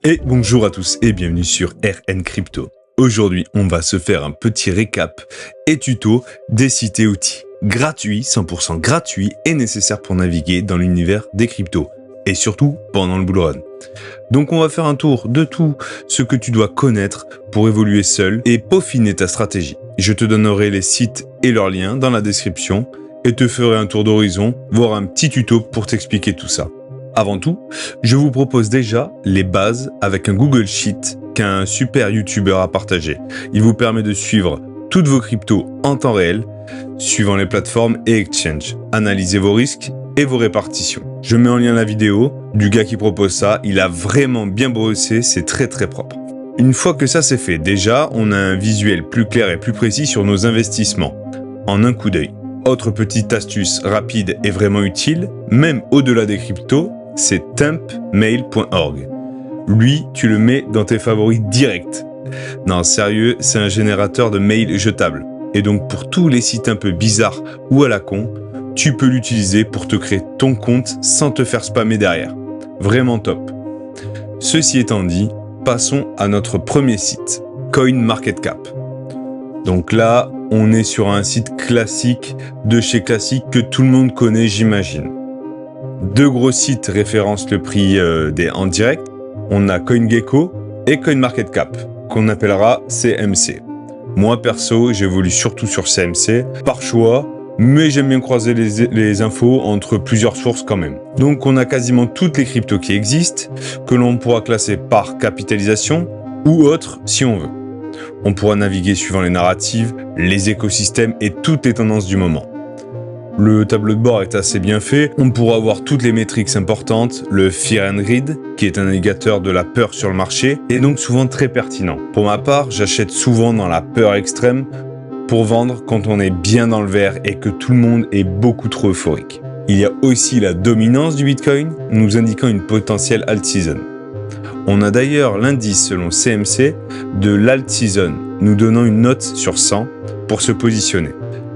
Et bonjour à tous et bienvenue sur RN Crypto. Aujourd'hui, on va se faire un petit récap et tuto des sites et outils gratuits, 100% gratuits et nécessaires pour naviguer dans l'univers des cryptos et surtout pendant le bull run. Donc on va faire un tour de tout ce que tu dois connaître pour évoluer seul et peaufiner ta stratégie. Je te donnerai les sites et leurs liens dans la description et te ferai un tour d'horizon, voire un petit tuto pour t'expliquer tout ça. Avant tout, je vous propose déjà les bases avec un Google Sheet qu'un super YouTuber a partagé. Il vous permet de suivre toutes vos cryptos en temps réel, suivant les plateformes et exchanges. Analysez vos risques et vos répartitions. Je mets en lien la vidéo du gars qui propose ça. Il a vraiment bien bossé, c'est très propre. Une fois que ça c'est fait, déjà, on a un visuel plus clair et plus précis sur nos investissements, en un coup d'œil. Autre petite astuce rapide et vraiment utile, même au-delà des cryptos, c'est thumpmail.org. Lui, tu le mets dans tes favoris directs. Non, sérieux, c'est un générateur de mails jetables. Et donc pour tous les sites un peu bizarres ou à la con, tu peux l'utiliser pour te créer ton compte sans te faire spammer derrière. Vraiment top. Ceci étant dit, passons à notre premier site, CoinMarketCap. Donc là, on est sur un site classique de chez classique que tout le monde connaît, j'imagine. Deux gros sites référencent le prix en direct. On a CoinGecko et CoinMarketCap, qu'on appellera CMC. Moi, perso, j'évolue surtout sur CMC, par choix, mais j'aime bien croiser les infos entre plusieurs sources quand même. Donc, on a quasiment toutes les cryptos qui existent, que l'on pourra classer par capitalisation ou autre si on veut. On pourra naviguer suivant les narratives, les écosystèmes et toutes les tendances du moment. Le tableau de bord est assez bien fait, on pourra voir toutes les métriques importantes, le Fear and Greed, qui est un indicateur de la peur sur le marché, est donc souvent très pertinent. Pour ma part, j'achète souvent dans la peur extrême pour vendre quand on est bien dans le vert et que tout le monde est beaucoup trop euphorique. Il y a aussi la dominance du Bitcoin, nous indiquant une potentielle alt season. On a d'ailleurs l'indice selon CMC de l'alt season, nous donnant une note sur 100 pour se positionner.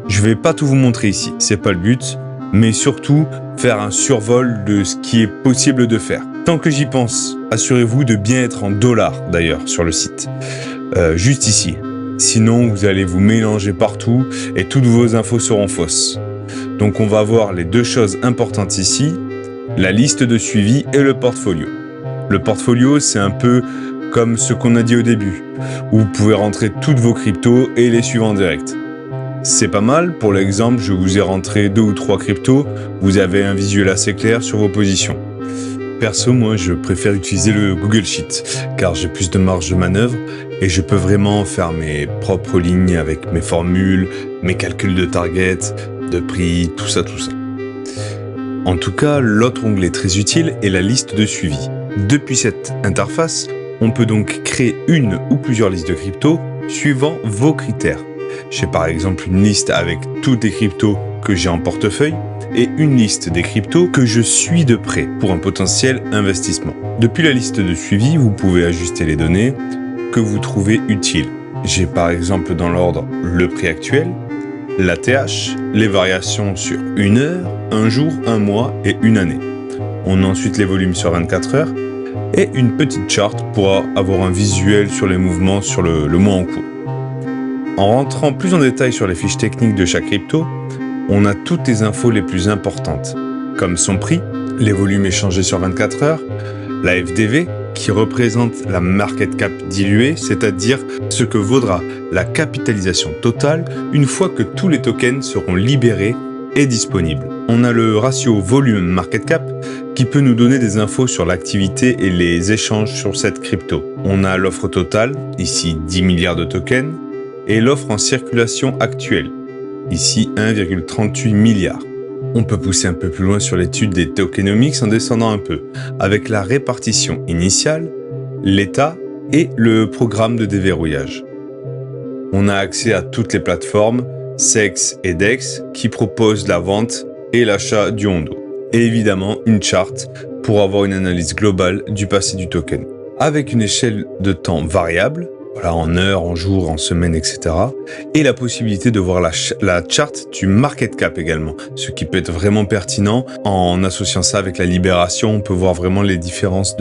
Je vais pas tout vous montrer ici, c'est pas le but, mais surtout faire un survol de ce qui est possible de faire. Tant que j'y pense, assurez-vous de bien être en dollars d'ailleurs sur le site, juste ici. Sinon vous allez vous mélanger partout et toutes vos infos seront fausses. Donc on va voir les deux choses importantes ici, la liste de suivi et le portfolio. Le portfolio c'est un peu comme ce qu'on a dit au début, où vous pouvez rentrer toutes vos cryptos et les suivre en direct. C'est pas mal, pour l'exemple, je vous ai rentré 2 ou 3 cryptos, vous avez un visuel assez clair sur vos positions. Perso, moi, je préfère utiliser le Google Sheet, car j'ai plus de marge de manœuvre et je peux vraiment faire mes propres lignes avec mes formules, mes calculs de target, de prix, tout ça. En tout cas, l'autre onglet très utile est la liste de suivi. Depuis cette interface, on peut donc créer une ou plusieurs listes de cryptos suivant vos critères. J'ai par exemple une liste avec toutes les cryptos que j'ai en portefeuille et une liste des cryptos que je suis de près pour un potentiel investissement. Depuis la liste de suivi, vous pouvez ajuster les données que vous trouvez utiles. J'ai par exemple dans l'ordre le prix actuel, la TH, les variations sur une heure, un jour, un mois et une année. On a ensuite les volumes sur 24 heures et une petite charte pour avoir un visuel sur les mouvements sur le mois en cours. En rentrant plus en détail sur les fiches techniques de chaque crypto, on a toutes les infos les plus importantes, comme son prix, les volumes échangés sur 24 heures, la FDV, qui représente la market cap diluée, c'est-à-dire ce que vaudra la capitalisation totale une fois que tous les tokens seront libérés et disponibles. On a le ratio volume market cap qui peut nous donner des infos sur l'activité et les échanges sur cette crypto. On a l'offre totale, ici 10 milliards de tokens, et l'offre en circulation actuelle, ici 1,38 milliard. On peut pousser un peu plus loin sur l'étude des tokenomics en descendant un peu, avec la répartition initiale, l'état et le programme de déverrouillage. On a accès à toutes les plateformes, CEX et DEX, qui proposent la vente et l'achat du Hondo. Et évidemment, une charte pour avoir une analyse globale du passé du token. Avec une échelle de temps variable, voilà, en heures, en jours, en semaines, etc. Et la possibilité de voir la charte du market cap également, ce qui peut être vraiment pertinent en associant ça avec la libération. On peut voir vraiment les différences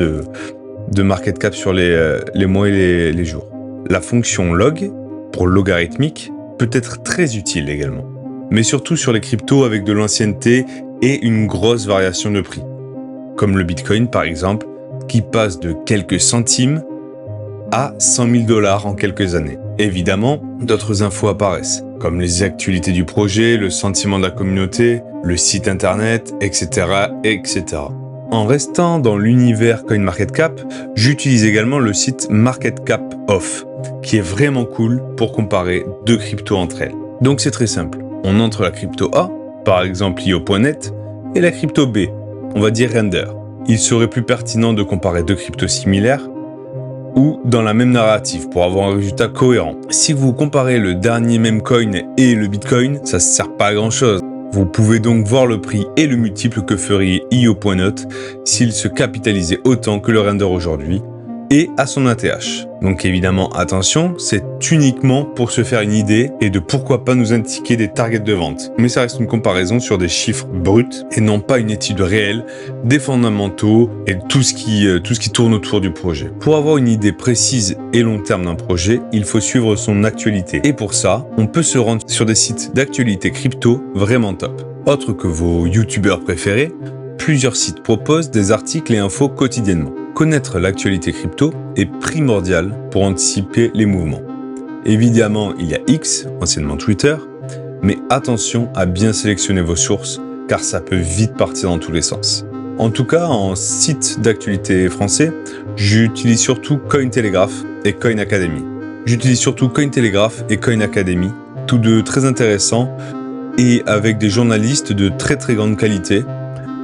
de market cap sur les mois et les jours. La fonction log, pour logarithmique, peut être très utile également. Mais surtout sur les cryptos avec de l'ancienneté et une grosse variation de prix. Comme le Bitcoin par exemple, qui passe de quelques centimes à 100 000 $ en quelques années. Évidemment, d'autres infos apparaissent, comme les actualités du projet, le sentiment de la communauté, le site internet, etc., etc. En restant dans l'univers CoinMarketCap, j'utilise également le site MarketCap-Off, qui est vraiment cool pour comparer deux cryptos entre elles. Donc c'est très simple. On entre la crypto A, par exemple IO.net, et la crypto B, on va dire Render. Il serait plus pertinent de comparer deux cryptos similaires ou dans la même narrative pour avoir un résultat cohérent. Si vous comparez le dernier meme coin et le Bitcoin, ça ne sert pas à grand chose. Vous pouvez donc voir le prix et le multiple que ferait IO.net s'il se capitalisait autant que le Render aujourd'hui et à son ATH. Donc évidemment, attention, c'est uniquement pour se faire une idée et de pourquoi pas nous indiquer des targets de vente. Mais ça reste une comparaison sur des chiffres bruts et non pas une étude réelle des fondamentaux et tout ce qui tourne autour du projet. Pour avoir une idée précise et long terme d'un projet, il faut suivre son actualité. Et pour ça, on peut se rendre sur des sites d'actualité crypto vraiment top. Autre que vos youtubeurs préférés, plusieurs sites proposent des articles et infos quotidiennement. Connaître l'actualité crypto est primordial pour anticiper les mouvements. Évidemment, il y a X, anciennement Twitter, mais attention à bien sélectionner vos sources, car ça peut vite partir dans tous les sens. En tout cas, en site d'actualité français, j'utilise surtout Cointelegraph et Coin Academy. J'utilise surtout Cointelegraph et Coin Academy, tous deux très intéressants et avec des journalistes de très grande qualité.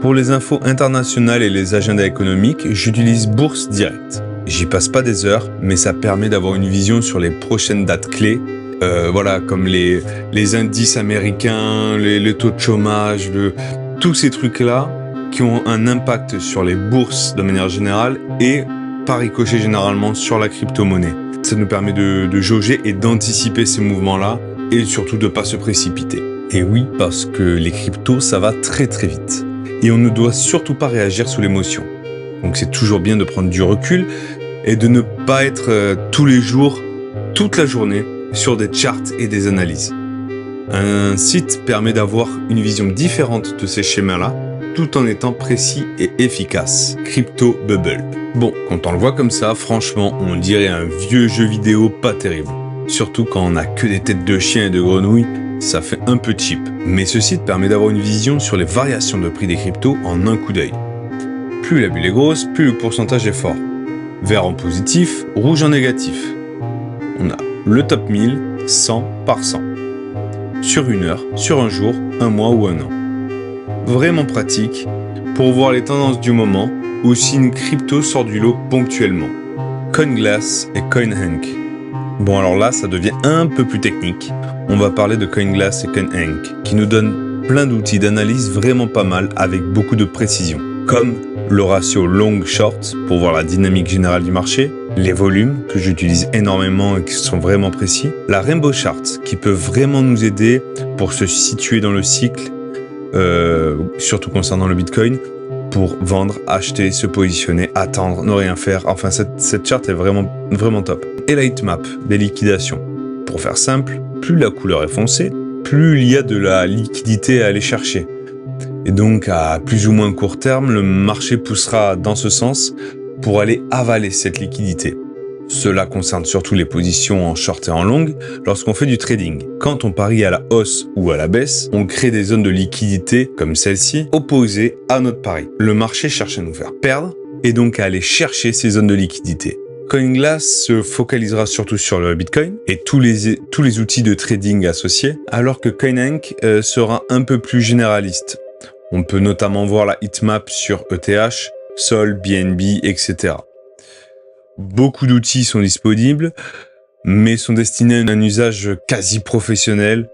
Pour les infos internationales et les agendas économiques, j'utilise Bourse Direct. J'y passe pas des heures, mais ça permet d'avoir une vision sur les prochaines dates clés. Comme les indices américains, les taux de chômage, tous ces trucs-là qui ont un impact sur les bourses de manière générale et par ricochet généralement sur la crypto-monnaie. Ça nous permet de jauger et d'anticiper ces mouvements-là et surtout de pas se précipiter. Et oui, parce que les cryptos, ça va très vite. Et on ne doit surtout pas réagir sous l'émotion. Donc c'est toujours bien de prendre du recul et de ne pas être tous les jours, toute la journée, sur des charts et des analyses. Un site permet d'avoir une vision différente de ces schémas-là, tout en étant précis et efficace. Crypto Bubble. Bon, quand on le voit comme ça, franchement, on dirait un vieux jeu vidéo pas terrible. Surtout quand on n'a que des têtes de chiens et de grenouilles, ça fait un peu cheap. Mais ce site permet d'avoir une vision sur les variations de prix des cryptos en un coup d'œil. Plus la bulle est grosse, plus le pourcentage est fort. Vert en positif, rouge en négatif. On a le top 1000, 100 par 100. Sur une heure, sur un jour, un mois ou un an. Vraiment pratique pour voir les tendances du moment ou si une crypto sort du lot ponctuellement. CoinGlass et CoinHank. Bon alors là, ça devient un peu plus technique. On va parler de CoinGlass et CoinHank, qui nous donnent plein d'outils d'analyse vraiment pas mal avec beaucoup de précision, comme le ratio long-short pour voir la dynamique générale du marché, les volumes que j'utilise énormément et qui sont vraiment précis, la Rainbow Chart qui peut vraiment nous aider pour se situer dans le cycle, surtout concernant le Bitcoin, pour vendre, acheter, se positionner, attendre, ne rien faire. Enfin, cette charte est vraiment top. Et la heatmap, des liquidations. Pour faire simple, plus la couleur est foncée, plus il y a de la liquidité à aller chercher. Et donc, à plus ou moins court terme, le marché poussera dans ce sens pour aller avaler cette liquidité. Cela concerne surtout les positions en short et en long lorsqu'on fait du trading. Quand on parie à la hausse ou à la baisse, on crée des zones de liquidité, comme celle-ci, opposées à notre pari. Le marché cherche à nous faire perdre et donc à aller chercher ces zones de liquidité. CoinGlass se focalisera surtout sur le Bitcoin et tous les outils de trading associés, alors que CoinHank sera un peu plus généraliste. On peut notamment voir la heatmap sur ETH, Sol, BNB, etc. Beaucoup d'outils sont disponibles, mais sont destinés à un usage quasi professionnel.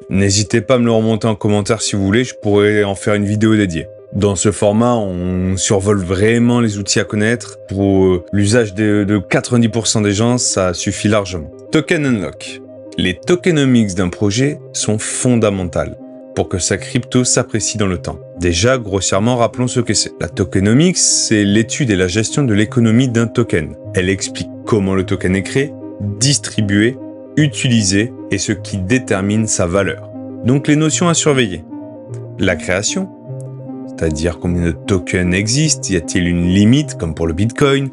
N'hésitez pas à me le remonter en commentaire si vous voulez, je pourrais en faire une vidéo dédiée. Dans ce format, on survole vraiment les outils à connaître. Pour l'usage de 90% des gens, ça suffit largement. Token Unlock. Les tokenomics d'un projet sont fondamentales, pour que sa crypto s'apprécie dans le temps. Déjà, grossièrement, rappelons ce que c'est. La tokenomics, c'est l'étude et la gestion de l'économie d'un token. Elle explique comment le token est créé, distribué, utilisé et ce qui détermine sa valeur. Donc les notions à surveiller. La création, c'est-à-dire combien de tokens existent, y a-t-il une limite comme pour le Bitcoin,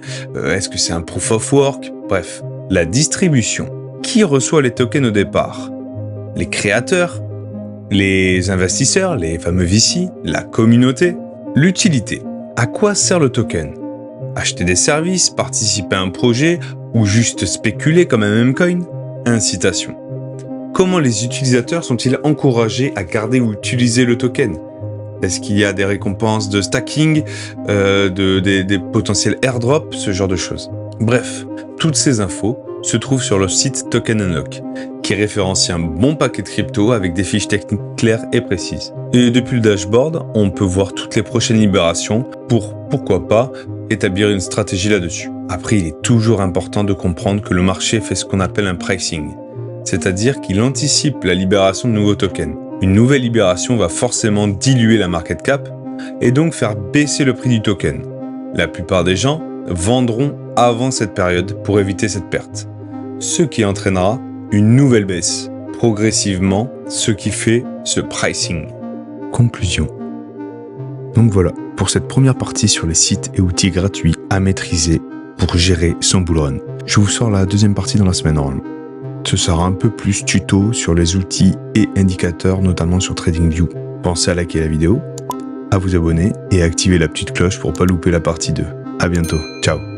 est-ce que c'est un proof of work, bref. La distribution, qui reçoit les tokens au départ? Les créateurs, les investisseurs, les fameux VC, la communauté. L'utilité, à quoi sert le token? Acheter des services, participer à un projet ou juste spéculer comme un meme coin? Incitation. Comment les utilisateurs sont-ils encouragés à garder ou utiliser le token? Est-ce qu'il y a des récompenses de stacking, des potentiels airdrops, ce genre de choses? Bref, toutes ces infos se trouvent sur le site Token Unlock, qui référencie un bon paquet de crypto avec des fiches techniques claires et précises. Et depuis le dashboard, on peut voir toutes les prochaines libérations pour, pourquoi pas, établir une stratégie là-dessus. Après, il est toujours important de comprendre que le marché fait ce qu'on appelle un pricing, c'est-à-dire qu'il anticipe la libération de nouveaux tokens. Une nouvelle libération va forcément diluer la market cap et donc faire baisser le prix du token. La plupart des gens vendront avant cette période pour éviter cette perte, ce qui entraînera une nouvelle baisse, progressivement, ce qui fait ce pricing. Conclusion. Donc voilà, pour cette première partie sur les sites et outils gratuits à maîtriser pour gérer son bull run. Je vous sors la deuxième partie dans la semaine normalement. Ce sera un peu plus tuto sur les outils et indicateurs, notamment sur TradingView. Pensez à liker la vidéo, à vous abonner et à activer la petite cloche pour pas louper la partie 2. À bientôt, ciao.